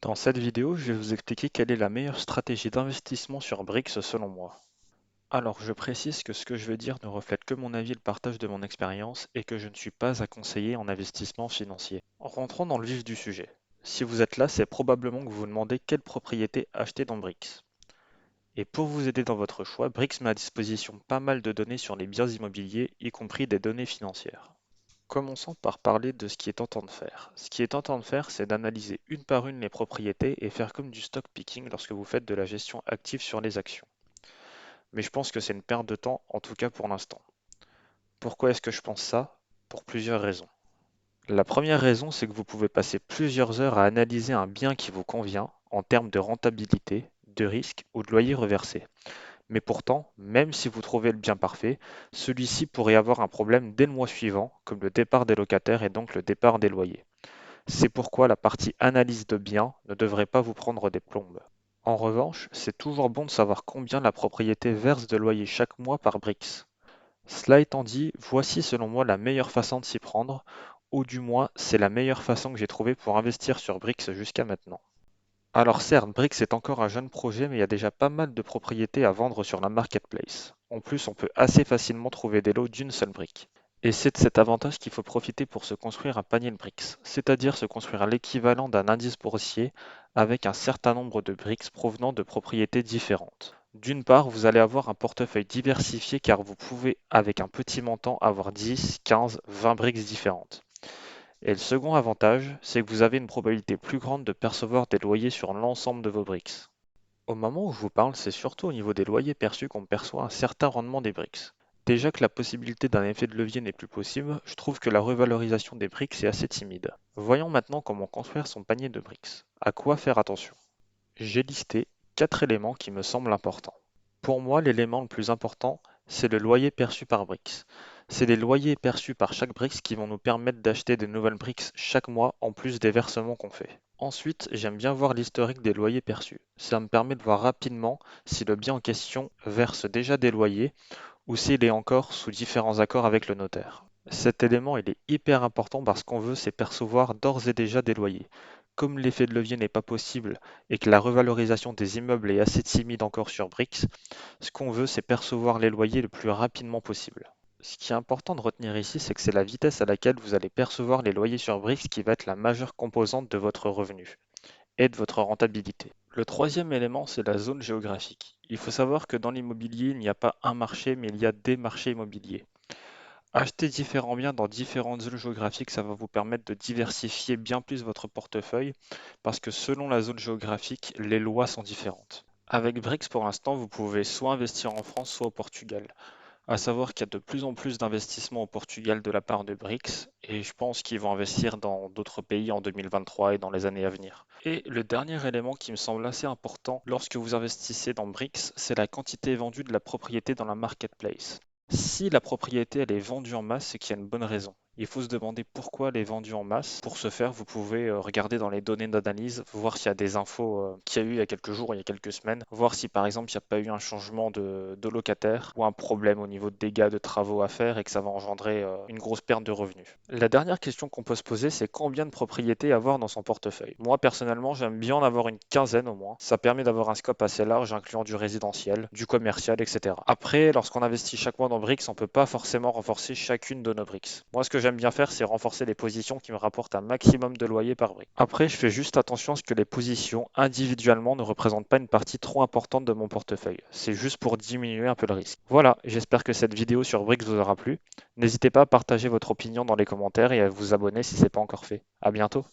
Dans cette vidéo, je vais vous expliquer quelle est la meilleure stratégie d'investissement sur Brix selon moi. Alors, je précise que ce que je vais dire ne reflète que mon avis et le partage de mon expérience et que je ne suis pas à conseiller en investissement financier. Rentrons dans le vif du sujet. Si vous êtes là, c'est probablement que vous vous demandez quelle propriété acheter dans Brix. Et pour vous aider dans votre choix, Brix met à disposition pas mal de données sur les biens immobiliers, y compris des données financières. Commençons par parler de ce qui est tentant de faire. Ce qui est tentant de faire, c'est d'analyser une par une les propriétés et faire comme du stock picking lorsque vous faites de la gestion active sur les actions. Mais je pense que c'est une perte de temps, en tout cas pour l'instant. Pourquoi est-ce que je pense ça? Pour plusieurs raisons. La première raison, c'est que vous pouvez passer plusieurs heures à analyser un bien qui vous convient en termes de rentabilité, de risque ou de loyer reversé. Mais pourtant, même si vous trouvez le bien parfait, celui-ci pourrait avoir un problème dès le mois suivant, comme le départ des locataires et donc le départ des loyers. C'est pourquoi la partie analyse de biens ne devrait pas vous prendre des plombes. En revanche, c'est toujours bon de savoir combien la propriété verse de loyer chaque mois par Brix. Cela étant dit, voici selon moi la meilleure façon de s'y prendre, ou du moins c'est la meilleure façon que j'ai trouvée pour investir sur Brix jusqu'à maintenant. Alors certes, Brix est encore un jeune projet, mais il y a déjà pas mal de propriétés à vendre sur la marketplace. En plus, on peut assez facilement trouver des lots d'une seule brique. Et c'est de cet avantage qu'il faut profiter pour se construire un panier de briques, c'est-à-dire se construire l'équivalent d'un indice boursier avec un certain nombre de briques provenant de propriétés différentes. D'une part, vous allez avoir un portefeuille diversifié car vous pouvez, avec un petit montant, avoir 10, 15, 20 briques différentes. Et le second avantage, c'est que vous avez une probabilité plus grande de percevoir des loyers sur l'ensemble de vos briques. Au moment où je vous parle, c'est surtout au niveau des loyers perçus qu'on perçoit un certain rendement des briques. Déjà que la possibilité d'un effet de levier n'est plus possible, je trouve que la revalorisation des briques est assez timide. Voyons maintenant comment construire son panier de briques. À quoi faire attention? J'ai listé 4 éléments qui me semblent importants. Pour moi, l'élément le plus important, c'est le loyer perçu par briques. C'est les loyers perçus par chaque briques qui vont nous permettre d'acheter de nouvelles briques chaque mois en plus des versements qu'on fait. Ensuite, j'aime bien voir l'historique des loyers perçus. Ça me permet de voir rapidement si le bien en question verse déjà des loyers ou s'il est encore sous différents accords avec le notaire. Cet élément il est hyper important parce qu'on veut c'est percevoir d'ores et déjà des loyers. Comme l'effet de levier n'est pas possible et que la revalorisation des immeubles est assez timide encore sur Brix, ce qu'on veut c'est percevoir les loyers le plus rapidement possible. Ce qui est important de retenir ici, c'est que c'est la vitesse à laquelle vous allez percevoir les loyers sur Brix qui va être la majeure composante de votre revenu et de votre rentabilité. Le troisième élément, c'est la zone géographique. Il faut savoir que dans l'immobilier, il n'y a pas un marché, mais il y a des marchés immobiliers. Acheter différents biens dans différentes zones géographiques, ça va vous permettre de diversifier bien plus votre portefeuille, parce que selon la zone géographique, les lois sont différentes. Avec Brix, pour l'instant, vous pouvez soit investir en France, soit au Portugal. À savoir qu'il y a de plus en plus d'investissements au Portugal de la part de BRICS et je pense qu'ils vont investir dans d'autres pays en 2023 et dans les années à venir. Et le dernier élément qui me semble assez important lorsque vous investissez dans BRICS, c'est la quantité vendue de la propriété dans la marketplace. Si la propriété elle est vendue en masse, c'est qu'il y a une bonne raison. Il faut se demander pourquoi elle est vendue en masse. Pour ce faire, vous pouvez regarder dans les données d'analyse, voir s'il y a des infos qu'il y a eu il y a quelques jours, il y a quelques semaines, voir si par exemple il n'y a pas eu un changement de locataire ou un problème au niveau de dégâts de travaux à faire et que ça va engendrer une grosse perte de revenus. La dernière question qu'on peut se poser, c'est combien de propriétés avoir dans son portefeuille. Moi personnellement, j'aime bien en avoir une quinzaine au moins. Ça permet d'avoir un scope assez large, incluant du résidentiel, du commercial, etc. Après, lorsqu'on investit chaque mois dans Brix, on ne peut pas forcément renforcer chacune de nos Brix. Moi, ce que j'aime bien faire, c'est renforcer les positions qui me rapportent un maximum de loyer par brique. Après, je fais juste attention à ce que les positions individuellement ne représentent pas une partie trop importante de mon portefeuille. C'est juste pour diminuer un peu le risque. Voilà, j'espère que cette vidéo sur Brix vous aura plu. N'hésitez pas à partager votre opinion dans les commentaires et à vous abonner si ce n'est pas encore fait. À bientôt.